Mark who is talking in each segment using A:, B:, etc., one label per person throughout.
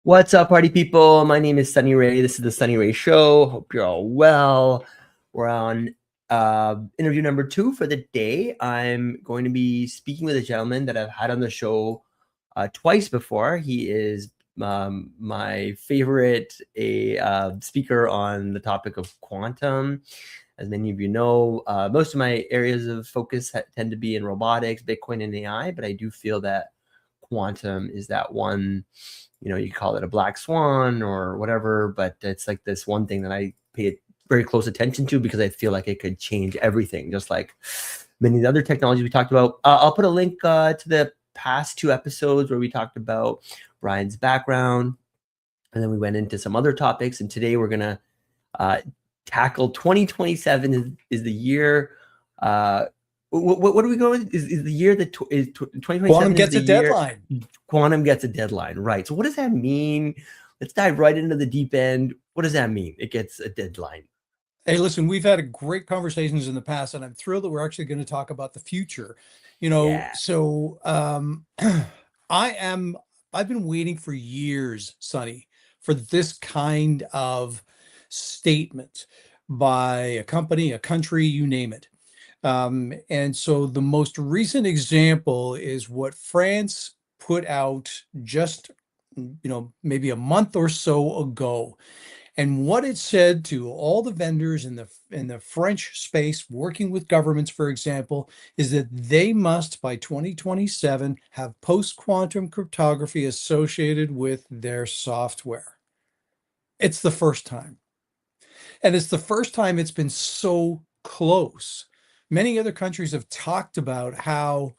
A: What's up, party people? My name is Sunny Ray. This is the Sunny Ray Show. Hope you're all well. We're on interview number 2 for the day. I'm going to be speaking with a gentleman that I've had on the show twice before. He is my favorite speaker on the topic of quantum. As many of you know, most of my areas of focus tend to be in robotics, Bitcoin, and AI, but I do feel that quantum is that one, you call it a black swan or whatever, but it's like this one thing that I pay very close attention to because I feel like it could change everything, just like many of the other technologies we talked about. I'll put a link to the past 2 episodes where we talked about Brian's background, and then we went into some other topics. And today we're going to tackle 2027 is the year. What are we going? Is the year that is 2027?
B: Quantum gets a deadline.
A: Quantum gets a deadline, right? So what does that mean? Let's dive right into the deep end. What does that mean? It gets a deadline.
B: Hey, listen, we've had great conversations in the past, and I'm thrilled that we're actually going to talk about the future.
A: Yeah.
B: So I've been waiting for years, Sonny, for this kind of statement by a company, a country, you name it. And so the most recent example is what France put out just, maybe a month or so ago. And what it said to all the vendors in the French space, working with governments, for example, is that they must, by 2027, have post-quantum cryptography associated with their software. It's the first time. And it's the first time it's been so close. Many other countries have talked about how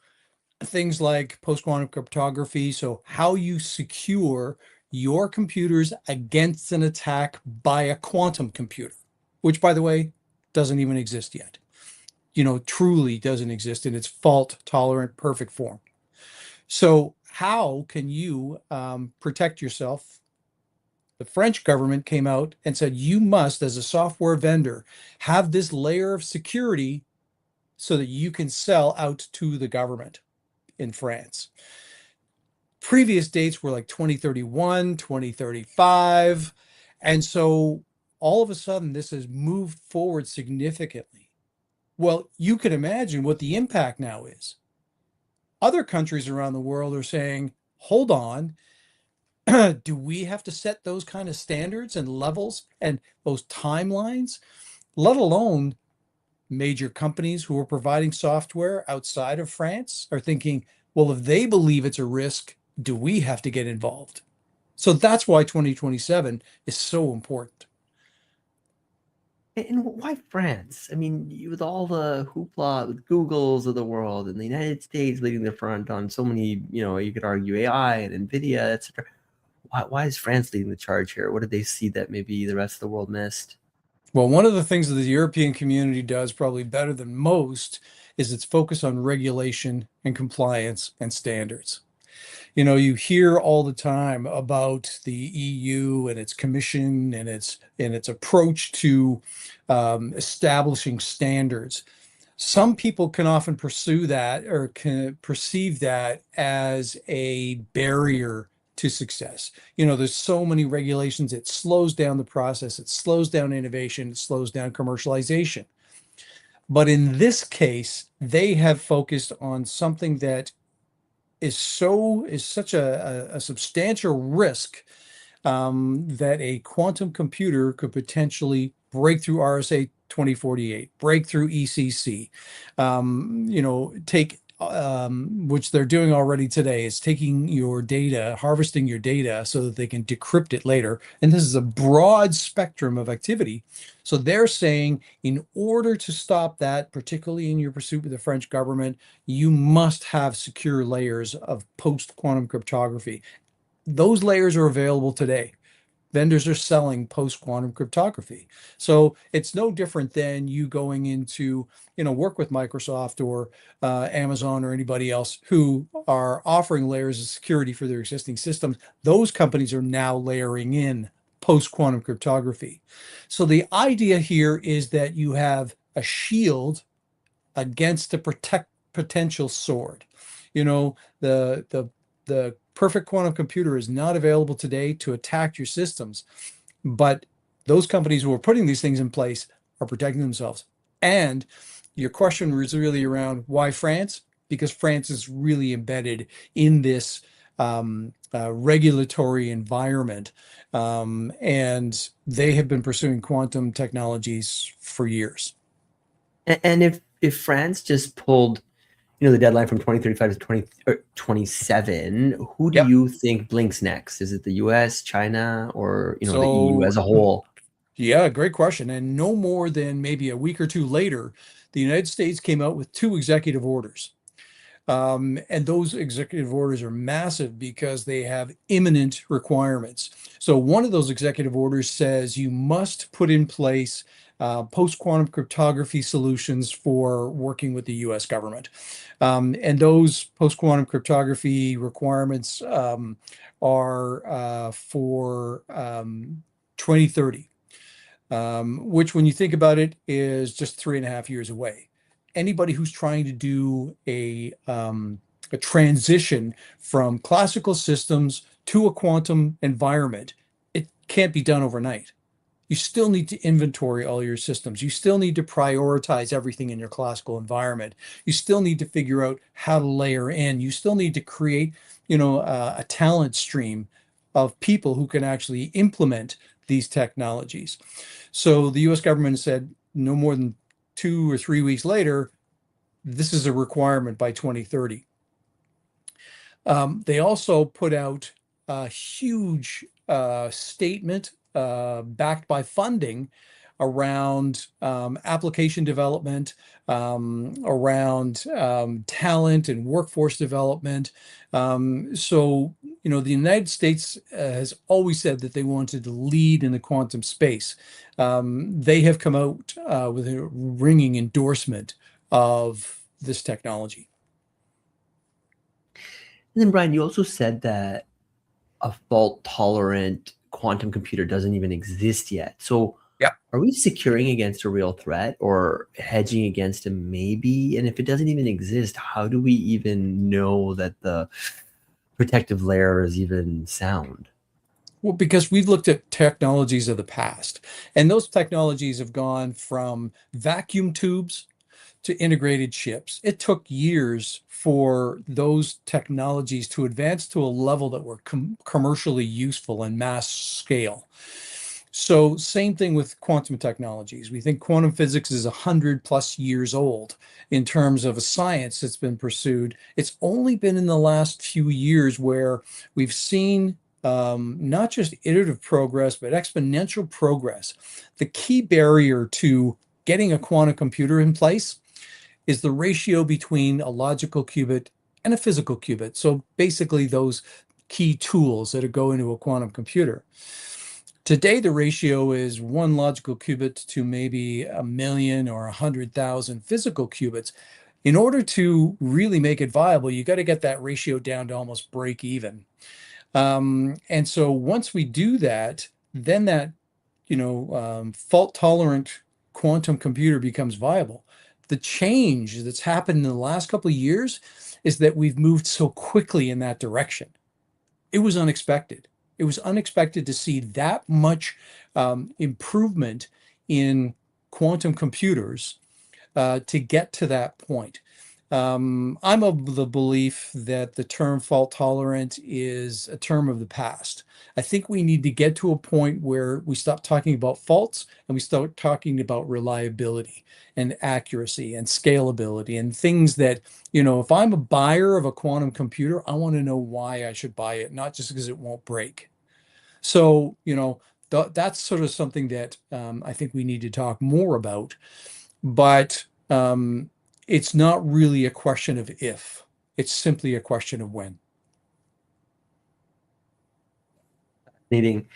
B: things like post-quantum cryptography, so how you secure your computers against an attack by a quantum computer, which, by the way, doesn't even exist yet. Truly doesn't exist in its fault-tolerant, perfect form. So how can you protect yourself? The French government came out and said, you must, as a software vendor, have this layer of security so that you can sell out to the government in France. Previous dates were like 2031, 2035. And so all of a sudden, this has moved forward significantly. Well, you can imagine what the impact now is. Other countries around the world are saying, hold on, do we have to set those kind of standards and levels and those timelines, let alone major companies who are providing software outside of France are thinking, well, if they believe it's a risk, do we have to get involved? So that's why 2027 is so important.
A: And why France? I mean, with all the hoopla with Googles of the world and the United States leading the front on so many, you could argue AI and NVIDIA, etc. Why is France leading the charge here? What did they see that maybe the rest of the world missed?
B: Well, one of the things that the European community does probably better than most is its focus on regulation and compliance and standards. You hear all the time about the EU and its commission and its approach to establishing standards. Some people can often pursue that or can perceive that as a barrier to success. There's so many regulations, it slows down the process, it slows down innovation, it slows down commercialization. But in this case, they have focused on something that is such a substantial risk that a quantum computer could potentially break through RSA 2048, break through ECC, take which they're doing already today, is taking your data, harvesting your data so that they can decrypt it later. And this is a broad spectrum of activity. So they're saying in order to stop that, particularly in your pursuit with the French government, you must have secure layers of post-quantum cryptography. Those layers are available today. Vendors are selling post-quantum cryptography. So it's no different than you going into, work with Microsoft or Amazon or anybody else who are offering layers of security for their existing systems. Those companies are now layering in post-quantum cryptography. So the idea here is that you have a shield against a potential sword. The perfect quantum computer is not available today to attack your systems, but those companies who are putting these things in place are protecting themselves. And your question was really around why France? Because France is really embedded in this regulatory environment, and they have been pursuing quantum technologies for years.
A: And if France just pulled, the deadline from 2035 to 2027, who do
B: Yep.
A: you think blinks next? Is it the US, China, or the EU
B: So
A: as a whole?
B: yeah, great question. And no more than maybe a week or two later, the United States came out with two executive orders. And those executive orders are massive because they have imminent requirements. So one of those executive orders says you must put in place post-quantum cryptography solutions for working with the US government. And those post-quantum cryptography requirements are for 2030, which, when you think about it, is just 3.5 years away. Anybody who's trying to do a transition from classical systems to a quantum environment, it can't be done overnight. You still need to inventory all your systems. You still need to prioritize everything in your classical environment. You still need to figure out how to layer in. You still need to create, a talent stream of people who can actually implement these technologies. So the US government said no more than 2 or 3 weeks later, this is a requirement by 2030. They also put out a huge statement backed by funding around application development, around talent and workforce development. The United States has always said that they wanted to lead in the quantum space. They have come out with a ringing endorsement of this technology.
A: And then, Brian, you also said that a fault tolerant quantum computer doesn't even exist yet. So,
B: Yeah.
A: are we securing against a real threat or hedging against a maybe? And if it doesn't even exist, how do we even know that the protective layer is even sound?
B: Well, because we've looked at technologies of the past, and those technologies have gone from vacuum tubes to integrated chips. It took years for those technologies to advance to a level that were commercially useful and mass scale. So same thing with quantum technologies. We think quantum physics is 100+ years old in terms of a science that's been pursued. It's only been in the last few years where we've seen not just iterative progress, but exponential progress. The key barrier to getting a quantum computer in place is the ratio between a logical qubit and a physical qubit. So basically those key tools that go into a quantum computer. Today, the ratio is one logical qubit to maybe 1 million or 100,000 physical qubits. In order to really make it viable, you got to get that ratio down to almost break even. And so once we do that, then that fault tolerant quantum computer becomes viable. The change that's happened in the last couple of years is that we've moved so quickly in that direction. It was unexpected. It was unexpected to see that much improvement in quantum computers to get to that point. I'm of the belief that the term fault tolerant is a term of the past. I think we need to get to a point where we stop talking about faults and we start talking about reliability and accuracy and scalability and things that, if I'm a buyer of a quantum computer, I want to know why I should buy it, not just because it won't break. So, that's sort of something that I think we need to talk more about. But it's not really a question of if, it's simply a question of when.
A: Fascinating.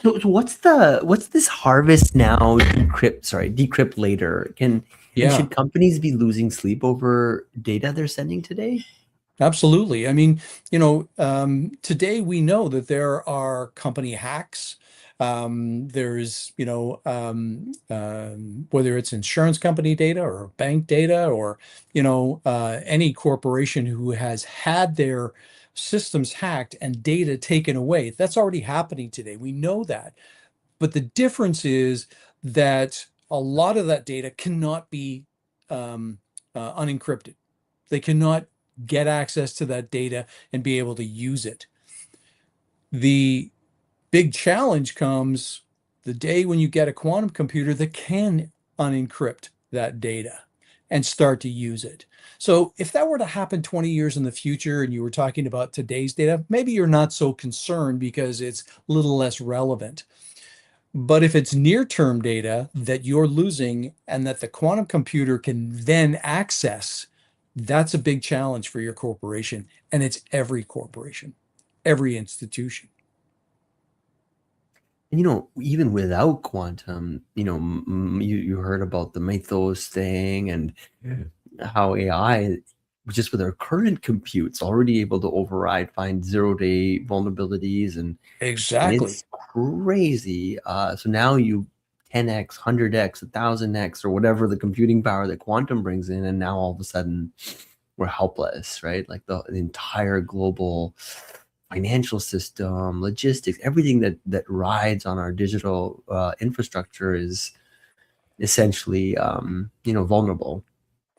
A: So what's this harvest now, decrypt later? And
B: Yeah,
A: should companies be losing sleep over data they're sending today?
B: absolutely. I mean, today we know that there are company hacks. There's, whether it's insurance company data or bank data or, any corporation who has had their systems hacked and data taken away. That's already happening today. We know that. But the difference is that a lot of that data cannot be unencrypted. They cannot get access to that data and be able to use it. The big challenge comes the day when you get a quantum computer that can unencrypt that data and start to use it. So if that were to happen 20 years in the future and you were talking about today's data, maybe you're not so concerned because it's a little less relevant. But if it's near-term data that you're losing and that the quantum computer can then access, that's a big challenge for your corporation. And it's every corporation, every institution.
A: And even without quantum, you heard about the Mythos thing and how AI, just with our current computes, already able to override, find zero-day vulnerabilities, and
B: Exactly.
A: it's crazy. So now you 10x, 100x, 1000x, or whatever the computing power that quantum brings in, and now all of a sudden we're helpless, right? Like the entire global financial system, logistics, everything that rides on our digital infrastructure is essentially, vulnerable.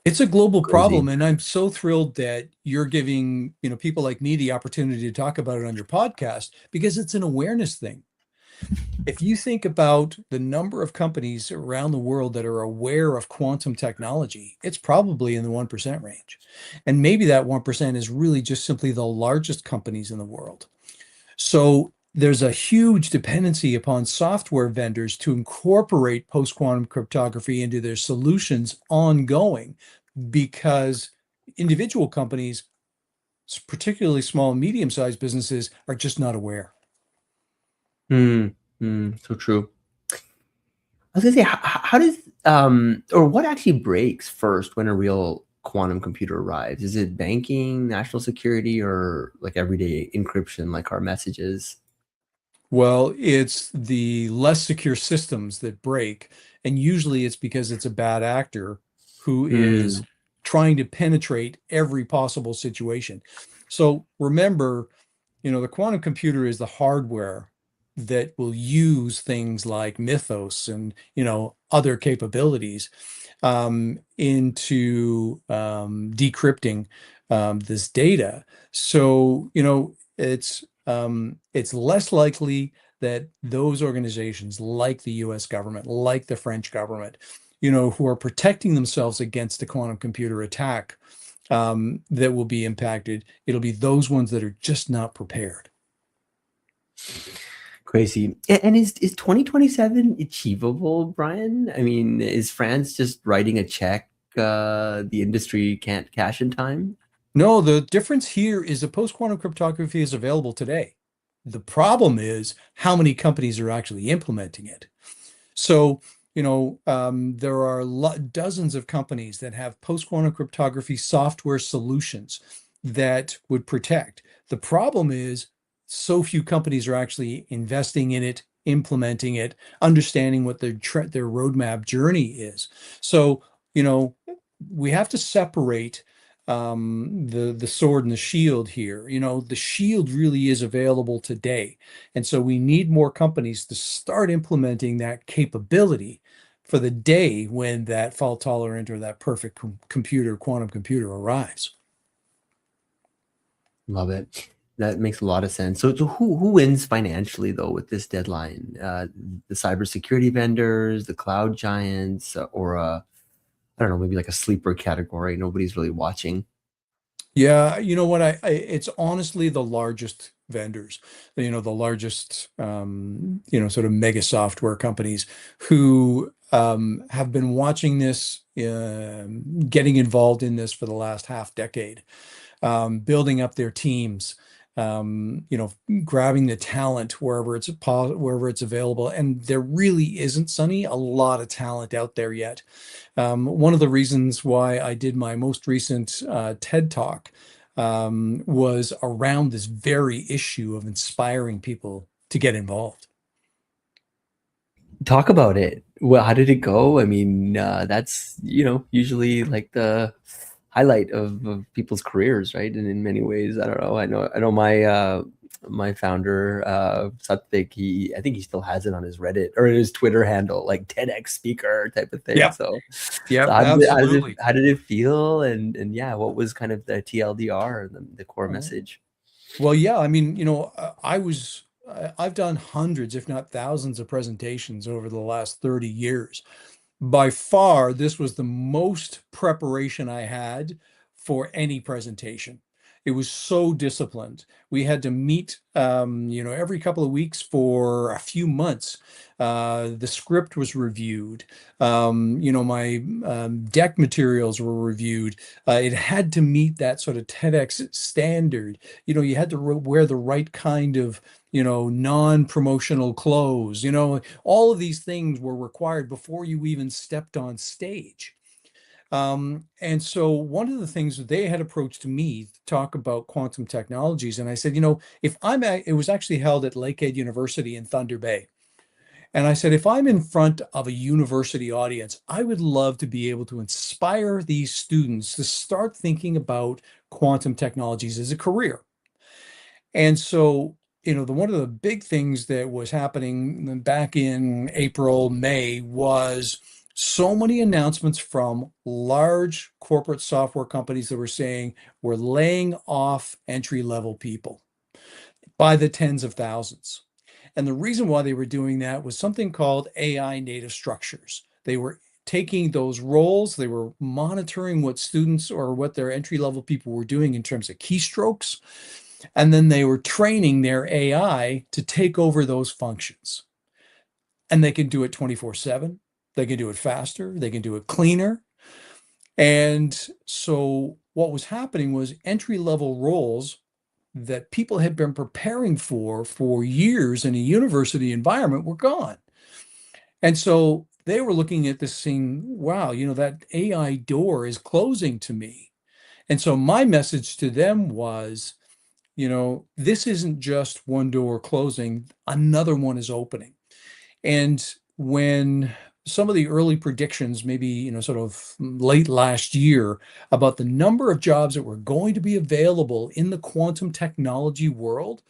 B: It's a global
A: Crazy.
B: problem, and I'm so thrilled that you're giving, people like me the opportunity to talk about it on your podcast because it's an awareness thing. If you think about the number of companies around the world that are aware of quantum technology, it's probably in the 1% range. And maybe that 1% is really just simply the largest companies in the world. So there's a huge dependency upon software vendors to incorporate post-quantum cryptography into their solutions ongoing because individual companies, particularly small and medium-sized businesses, are just not aware.
A: So true. I was gonna say, how does or what actually breaks first when a real quantum computer arrives? Is it banking, national security, or like everyday encryption, like our messages?
B: Well, it's the less secure systems that break, and usually it's because it's a bad actor who is
A: Hmm.
B: trying to penetrate every possible situation. So remember, the quantum computer is the hardware that will use things like Mythos and, other capabilities into decrypting this data. So, it's less likely that those organizations like the US government, like the French government, who are protecting themselves against a quantum computer attack that will be impacted. It'll be those ones that are just not prepared.
A: Crazy. And is 2027 achievable, Brian? I mean, is France just writing a check the industry can't cash in time?
B: No, the difference here is that post-quantum cryptography is available today. The problem is how many companies are actually implementing it. So, there are dozens of companies that have post-quantum cryptography software solutions that would protect. The problem is so few companies are actually investing in it, implementing it, understanding what their roadmap journey is. So, you know, we have to separate the sword and the shield here. The shield really is available today. And so we need more companies to start implementing that capability for the day when that fault tolerant or that perfect quantum computer arrives.
A: Love it. That makes a lot of sense. So who wins financially though with this deadline? The cybersecurity vendors, the cloud giants, or I don't know, maybe like a sleeper category nobody's really watching.
B: Yeah, you know what? It's honestly the largest vendors, the largest, sort of mega software companies who have been watching this, getting involved in this for the last half decade, building up their teams, grabbing the talent wherever it's available. And there really isn't, Sunny, a lot of talent out there yet. One of the reasons why I did my most recent TED Talk was around this very issue of inspiring people to get involved.
A: Talk about it. Well, how did it go? I mean, that's, usually like the highlight of people's careers, right? And in many ways, I don't know. I know my founder, Satvik, I think he still has it on his Reddit or his Twitter handle, like TEDx speaker type of thing.
B: Yeah.
A: So
B: Yep,
A: how did it
B: absolutely.
A: how did it feel? And yeah, what was kind of the TLDR, the core message?
B: Well, yeah, I mean, I've done hundreds, if not thousands of presentations over the last 30 years. By far, this was the most preparation I had for any presentation. It was so disciplined. We had to meet, every couple of weeks for a few months. The script was reviewed. My deck materials were reviewed. It had to meet that sort of TEDx standard. You had to wear the right kind of, non-promotional clothes. All of these things were required before you even stepped on stage. And so one of the things that they had approached me to talk about quantum technologies, and I said, if it was actually held at Lakehead University in Thunder Bay. And I said, if I'm in front of a university audience, I would love to be able to inspire these students to start thinking about quantum technologies as a career. And so, one of the big things that was happening back in April, May was so many announcements from large corporate software companies that were saying we're laying off entry-level people by the tens of thousands. And the reason why they were doing that was something called AI native structures. They were taking those roles, they were monitoring what students or what their entry level people were doing in terms of keystrokes. And then they were training their AI to take over those functions. And they can do it 24/7. They can do it faster. They can do it cleaner. And so what was happening was entry level roles that people had been preparing for years in a university environment were gone. And so they were looking at this saying, wow, that AI door is closing to me. And so my message to them was, this isn't just one door closing, another one is opening. And when some of the early predictions, maybe, sort of late last year, about the number of jobs that were going to be available in the quantum technology world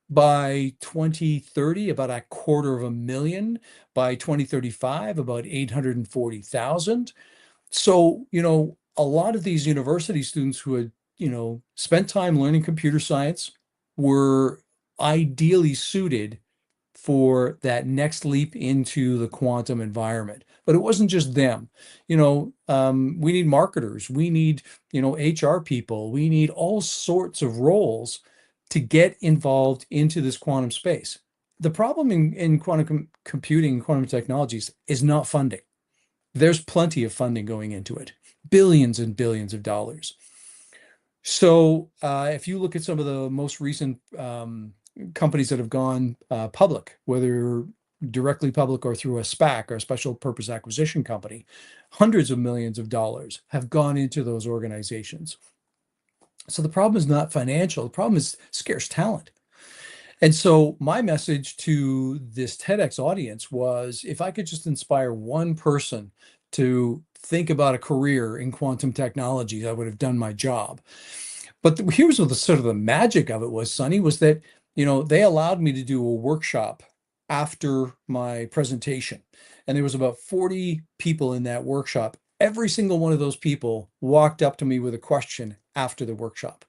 B: by 2030, about 250,000, by 2035, about 840,000. So, a lot of these university students who had, spent time learning computer science were ideally suited for that next leap into the quantum environment. But it wasn't just them. We need marketers, we need, HR people, we need all sorts of roles to get involved into this quantum space. The problem in quantum computing and quantum technologies is not funding. There's plenty of funding going into it, billions and billions of dollars. So if you look at some of the most recent companies that have gone public, whether directly public or through a SPAC or a special purpose acquisition company, hundreds of millions of dollars have gone into those organizations. So the problem is not financial, the problem is scarce talent. And so my message to this TEDx audience was, if I could just inspire one person to think about a career in quantum technologies, I would have done my job. But here's what the sort of the magic of it was, Sonny, was that, they allowed me to do a workshop after my presentation. And there was about 40 people in that workshop. Every single one of those people walked up to me with a question after the workshop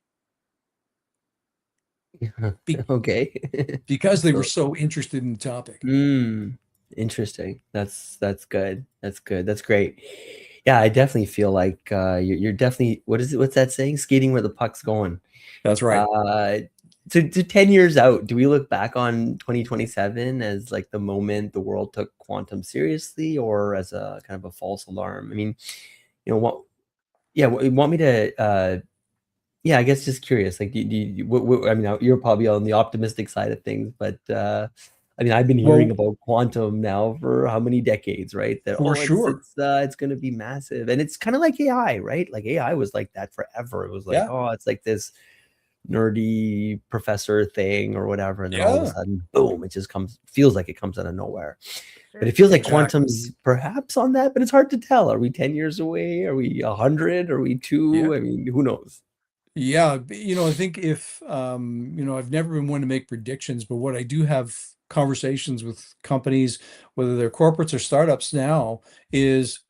B: be-
A: Okay.
B: because they were
A: So,
B: so interested in the topic.
A: mm, interesting. That's good. That's good. That's great. Yeah, I definitely feel like you're definitely, what is it? What's that saying? Skating where the puck's going.
B: That's right.
A: Uh, to 10 years out, do we look back on 2027 as like the moment the world took quantum seriously, or as a kind of a false alarm? I mean, what? Yeah, you want me to? Yeah, I guess just curious. Like, I mean, you're probably on the optimistic side of things, but I mean, I've been hearing
B: Well,
A: about quantum now for how many decades, right? That
B: for sure.
A: it's going to be massive, and it's kind of like AI, right? Like AI was like that forever. It was like,
B: Yeah.
A: oh, it's like this nerdy professor thing or whatever, and then all of a
B: Yeah,
A: sudden, boom, it just feels like it comes out of nowhere. But it feels like
B: exactly.
A: quantum's perhaps on that, but it's hard to tell. Are we 10 years away? Are we 100? Are we
B: Yeah.
A: two? I mean, who knows?
B: Yeah, I think if I've never been one to make predictions, but what I do have conversations with companies, whether they're corporates or startups now, is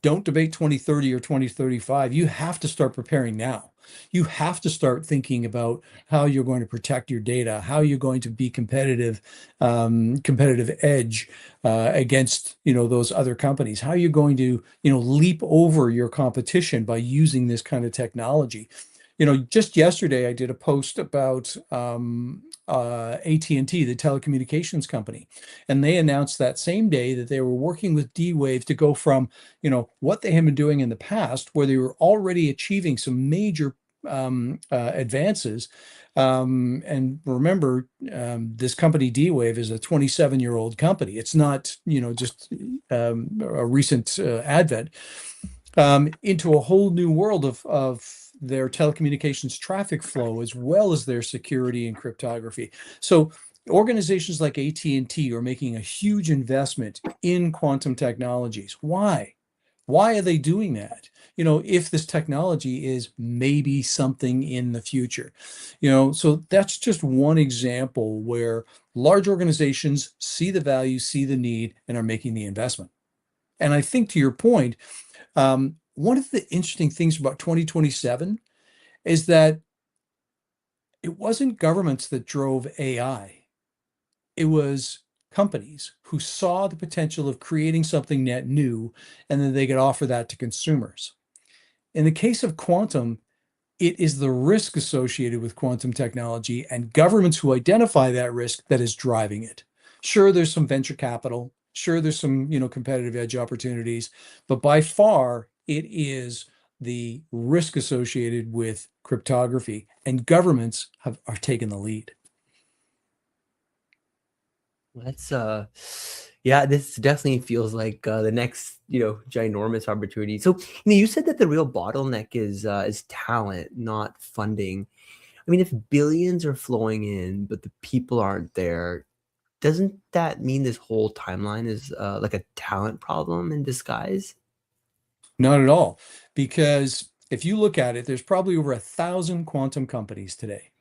B: don't debate 2030 or 2035. You have to start preparing now. You have to start thinking about how you're going to protect your data, how you're going to be competitive edge against, those other companies, how you're going to, leap over your competition by using this kind of technology. Just yesterday I did a post about AT&T, the telecommunications company, and they announced that same day that they were working with D-Wave to go from what they had been doing in the past, where they were already achieving some major advances. And remember, this company D-Wave is a 27-year-old company. It's not, just a recent advent into a whole new world of their telecommunications traffic flow, as well as their security and cryptography. So organizations like AT&T are making a huge investment in quantum technologies. Why? Why are they doing that? If this technology is maybe something in the future, so that's just one example where large organizations see the value, see the need, and are making the investment. And I think to your point, one of the interesting things about 2027 is that it wasn't governments that drove AI. It was companies who saw the potential of creating something net new, and then they could offer that to consumers. In the case of quantum, it is the risk associated with quantum technology and governments who identify that risk that is driving it. Sure, there's some venture capital. Sure, there's some, competitive edge opportunities, but by far it is the risk associated with cryptography, and governments are taking the lead.
A: That's yeah, this definitely feels like the next, ginormous opportunity. So, you said that the real bottleneck is talent, not funding. I mean, if billions are flowing in, but the people aren't there, doesn't that mean this whole timeline is like a talent problem in disguise?
B: Not at all, because if you look at it, there's probably over 1,000 quantum companies today.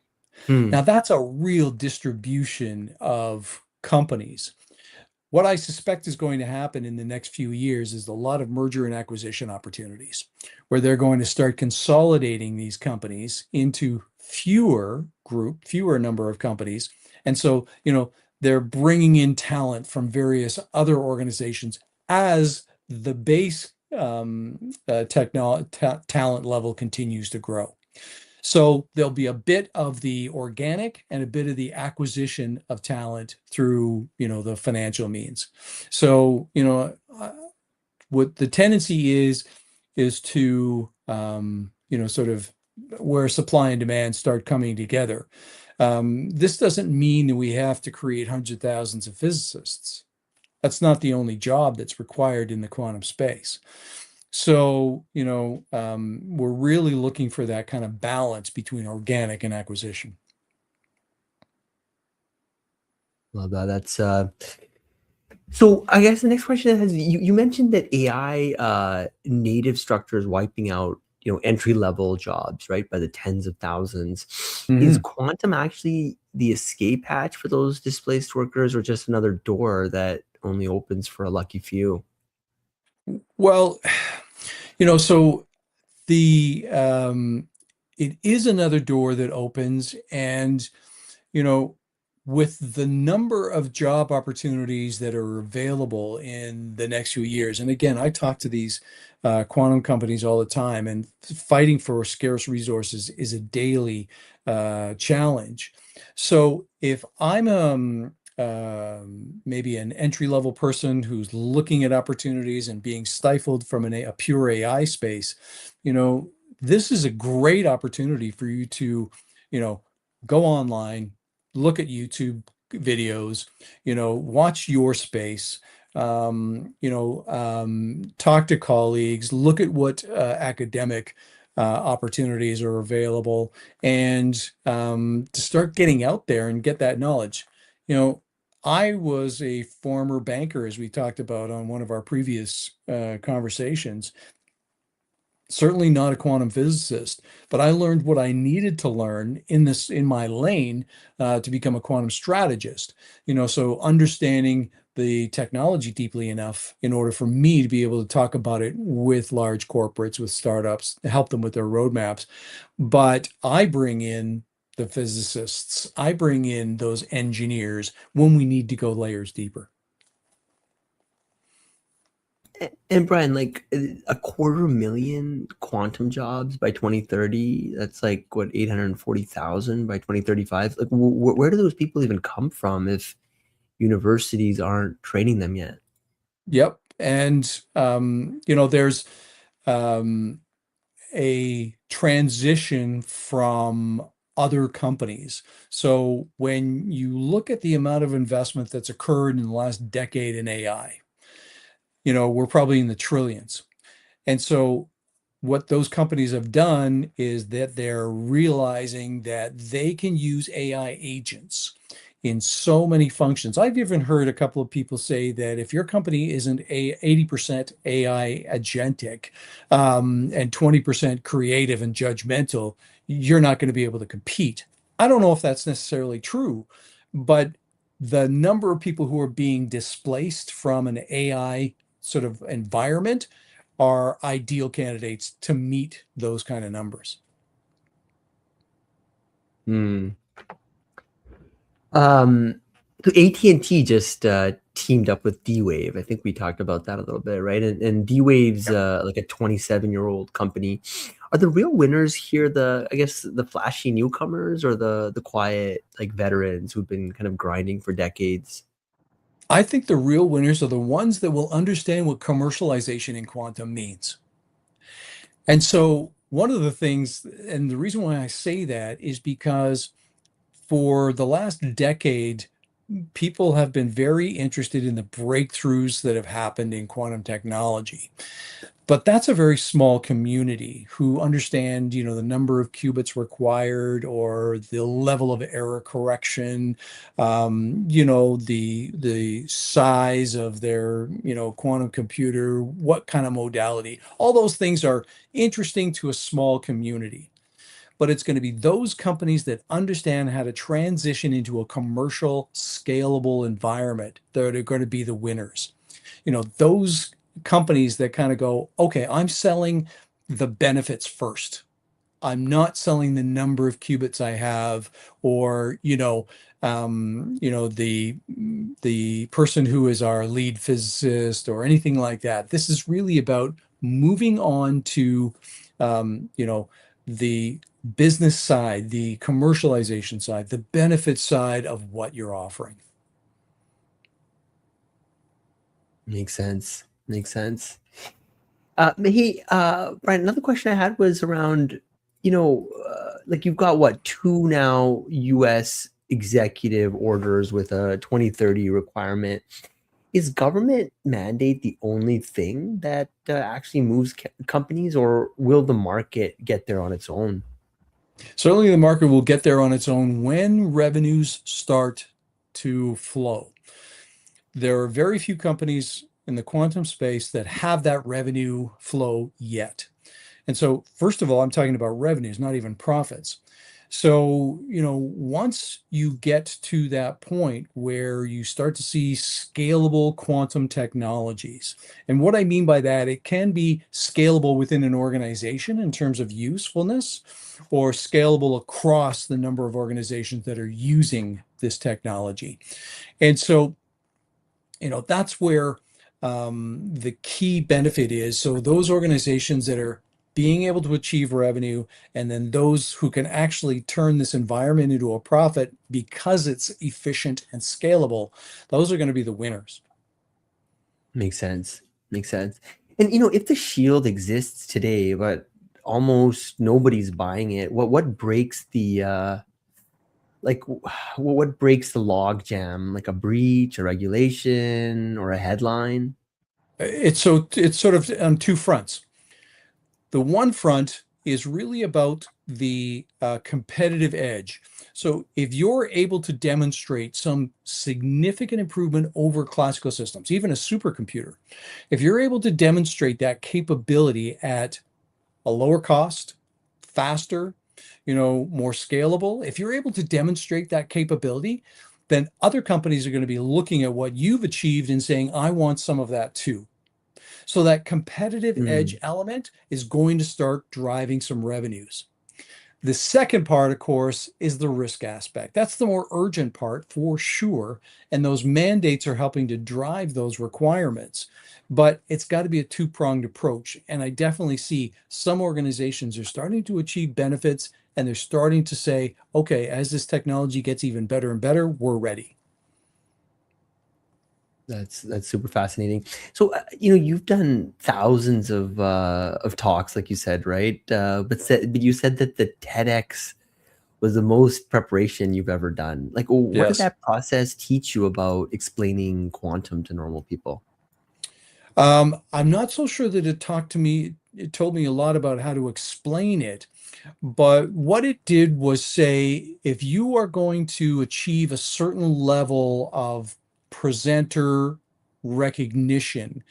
B: Now,
A: Hmm.
B: that's a real distribution of companies. What I suspect is going to happen in the next few years is a lot of merger and acquisition opportunities where they're going to start consolidating these companies into fewer number of companies. And so, they're bringing in talent from various other organizations as the base talent level continues to grow. So there'll be a bit of the organic and a bit of the acquisition of talent through, the financial means. So, what the tendency is to, sort of where supply and demand start coming together. This doesn't mean that we have to create hundreds of thousands of physicists. That's not the only job that's required in the quantum space. So, we're really looking for that kind of balance between organic and acquisition.
A: Love that. That's so I guess the next question is you mentioned that AI native structures wiping out, entry level jobs, right, by the tens of thousands. Is
B: Mhm.
A: quantum actually the escape hatch for those displaced workers or just another door that only opens for a lucky few?
B: Well, so the it is another door that opens, and you know, with the number of job opportunities that are available in the next few years, and again, I talk to these quantum companies all the time, and fighting for scarce resources is a daily challenge. So if I'm maybe an entry-level person who's looking at opportunities and being stifled from a pure AI space, this is a great opportunity for you to, you know, go online, look at YouTube videos, watch your space, talk to colleagues, look at what academic opportunities are available, and to start getting out there and get that knowledge. You know, I was a former banker, as we talked about on one of our previous conversations. Certainly not a quantum physicist, but I learned what I needed to learn in my lane to become a quantum strategist. So understanding the technology deeply enough in order for me to be able to talk about it with large corporates, with startups, to help them with their roadmaps. But I bring in the physicists, I bring in those engineers when we need to go layers deeper.
A: And Brian, like a 250,000 quantum jobs by 2030, that's like what, 840,000 by 2035? Like where do those people even come from if universities aren't training them yet?
B: Yep. And there's um, a transition from other companies. So when you look at the amount of investment that's occurred in the last decade in AI, we're probably in the trillions. And so what those companies have done is that they're realizing that they can use AI agents in so many functions. I've even heard a couple of people say that if your company isn't 80% AI agentic, and 20% creative and judgmental, you're not going to be able to compete. I don't know if that's necessarily true, but the number of people who are being displaced from an AI sort of environment are ideal candidates to meet those kind of numbers.
A: Hmm. Um, so AT&T just teamed up with D-Wave. I think we talked about that a little bit, right? And D-Wave's like a 27-year-old company. Are the real winners here I guess the flashy newcomers or the quiet like veterans who've been kind of grinding for decades?
B: I think the real winners are the ones that will understand what commercialization in quantum means. And so, one of the things, and the reason why I say that is because for the last decade, people have been very interested in the breakthroughs that have happened in quantum technology. But that's a very small community who understand, the number of qubits required or the level of error correction, the size of their, quantum computer, what kind of modality. All those things are interesting to a small community. But it's going to be those companies that understand how to transition into a commercial, scalable environment that are going to be the winners. Those companies that kind of go, okay, I'm selling the benefits first. I'm not selling the number of qubits I have, or the person who is our lead physicist or anything like that. This is really about moving on to, the business side, the commercialization side, the benefit side of what you're offering.
A: Makes sense. Makes sense. Hey, Brian, another question I had was around, like you've got what, two now US executive orders with a 2030 requirement. Is government mandate the only thing that actually moves companies, or will the market get there on its own?
B: Certainly, the market will get there on its own when revenues start to flow. There are very few companies in the quantum space that have that revenue flow yet. And so, first of all, I'm talking about revenues, not even profits. So, once you get to that point where you start to see scalable quantum technologies, and what I mean by that, it can be scalable within an organization in terms of usefulness, or scalable across the number of organizations that are using this technology. And so, that's where the key benefit is. So those organizations that are being able to achieve revenue, and then those who can actually turn this environment into a profit because it's efficient and scalable, those are going to be the winners.
A: Makes sense. Makes sense. And if the shield exists today, but almost nobody's buying it, what breaks the like what breaks the log jam? Like a breach, a regulation, or a headline?
B: It's sort of on two fronts. The one front is really about the competitive edge. So if you're able to demonstrate some significant improvement over classical systems, even a supercomputer, if you're able to demonstrate that capability at a lower cost, faster, more scalable, if you're able to demonstrate that capability, then other companies are going to be looking at what you've achieved and saying, I want some of that too. So that competitive edge
A: Mm,
B: element is going to start driving some revenues. The second part, of course, is the risk aspect. That's the more urgent part for sure. And those mandates are helping to drive those requirements. But it's got to be a two-pronged approach. And I definitely see some organizations are starting to achieve benefits and they're starting to say, okay, as this technology gets even better and better, we're ready.
A: that's super fascinating. So, you've done thousands of talks, like you said, right? But you said that the TEDx was the most preparation you've ever done. Like, what did
B: Yes.
A: that process teach you about explaining quantum to normal people?
B: I'm not so sure that it told me a lot about how to explain it. But what it did was say, if you are going to achieve a certain level of presenter recognition,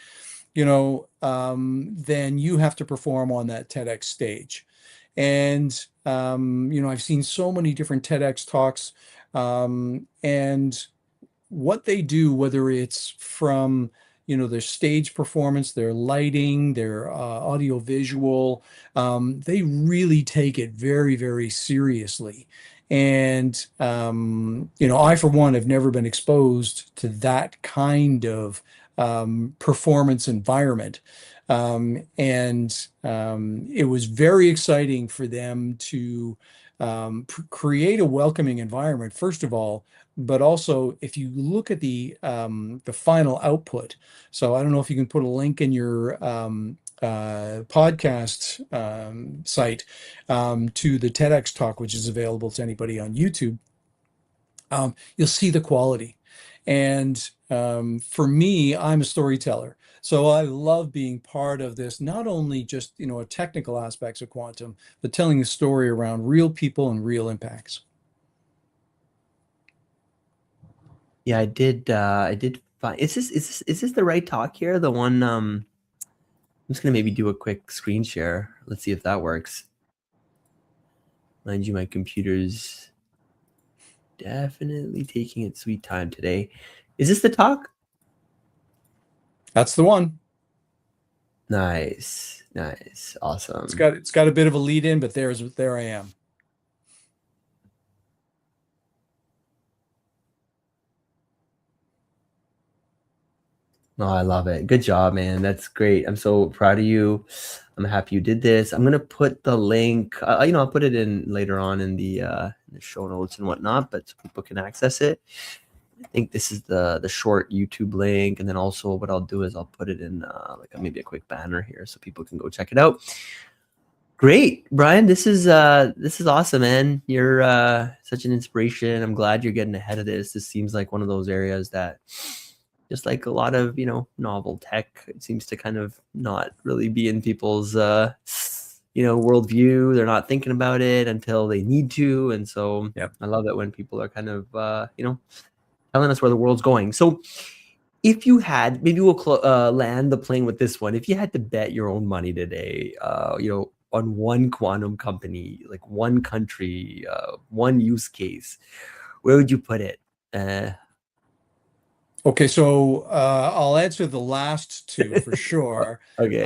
B: then you have to perform on that TEDx stage. And, I've seen so many different TEDx talks, and what they do, whether it's from their stage performance, their lighting, their audio visual, they really take it very, very seriously. And I for one have never been exposed to that kind of performance environment. And it was very exciting for them to create a welcoming environment, first of all, but also if you look at the final output. So I don't know if you can put a link in your podcast site to the TEDx talk, which is available to anybody on YouTube. You'll see the quality. And for me, I'm a storyteller. So I love being part of this, not only just, a technical aspects of quantum, but telling a story around real people and real impacts.
A: Yeah, I did find, is this the right talk here? The one, I'm just gonna maybe do a quick screen share. Let's see if that works. Mind you, my computer's definitely taking its sweet time today. Is this the talk?
B: That's the one.
A: Nice, nice,
B: It's
A: awesome.
B: got it's got a bit of a lead in, but there I am.
A: Oh, I love it. Good job, man. That's great. I'm so proud of you. I'm happy you did this. I'm gonna put the link. I'll put it in later on in the show notes and whatnot, but so people can access it. I think this is the short YouTube link, and then also what I'll do is I'll put it in maybe a quick banner here so people can go check it out. Great, Brian. This is awesome, man. You're such an inspiration. I'm glad you're getting ahead of this. This seems like one of those areas that, just like a lot of novel tech, it seems to kind of not really be in people's worldview. They're not thinking about it until they need to, and so
B: Yep.
A: I love it when people are kind of telling us where the world's going. So if you had, maybe we'll land the plane with this one. If you had to bet your own money today, on one quantum company, like one country, one use case, where would you put it?
B: Okay, so I'll answer the last two for sure.
A: Okay.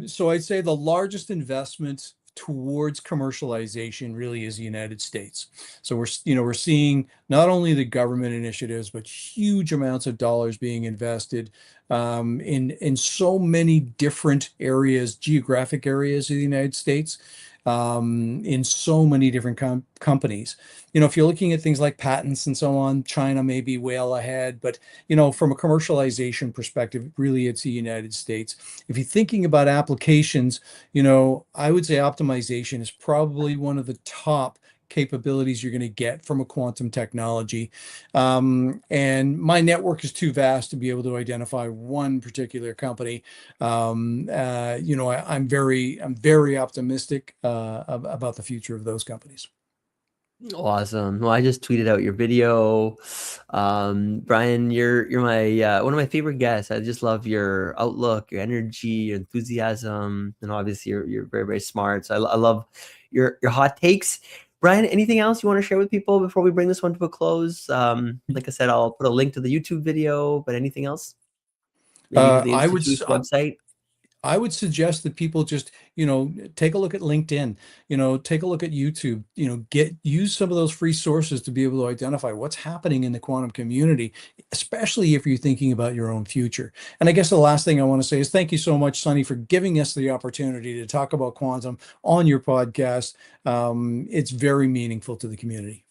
B: So I'd say the largest investment towards commercialization really is the United States. So we're seeing not only the government initiatives, but huge amounts of dollars being invested in so many different areas, geographic areas of the United States, in so many different companies. If you're looking at things like patents and so on, China may be well ahead, but from a commercialization perspective, really it's the United States. If you're thinking about applications, I would say optimization is probably one of the top capabilities you're going to get from a quantum technology. And my network is too vast to be able to identify one particular company. I'm very optimistic about the future of those companies.
A: Awesome. Well, I just tweeted out your video. Brian, you're my one of my favorite guests. I just love your outlook, your energy, your enthusiasm, and obviously you're very, very smart. So I love your hot takes. Brian, anything else you want to share with people before we bring this one to a close? Like I said, I'll put a link to the YouTube video, but anything else? Maybe for the
B: I would
A: Institute's website?
B: I would suggest that people just, take a look at LinkedIn, take a look at YouTube, use some of those free sources to be able to identify what's happening in the quantum community, especially if you're thinking about your own future. And I guess the last thing I want to say is thank you so much, Sonny, for giving us the opportunity to talk about quantum on your podcast. It's very meaningful to the community.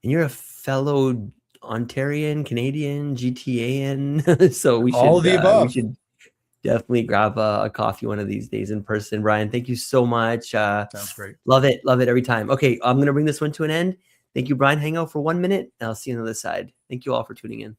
A: And you're a fellow Ontarian, Canadian, GTAN, so
B: All of the
A: we
B: above.
A: should definitely grab a coffee one of these days in person. Brian, thank you so much.
B: Sounds great.
A: Love it every time. Okay, I'm gonna bring this one to an end. Thank you, Brian. Hang out for 1 minute, and I'll see you on the other side. Thank you all for tuning in.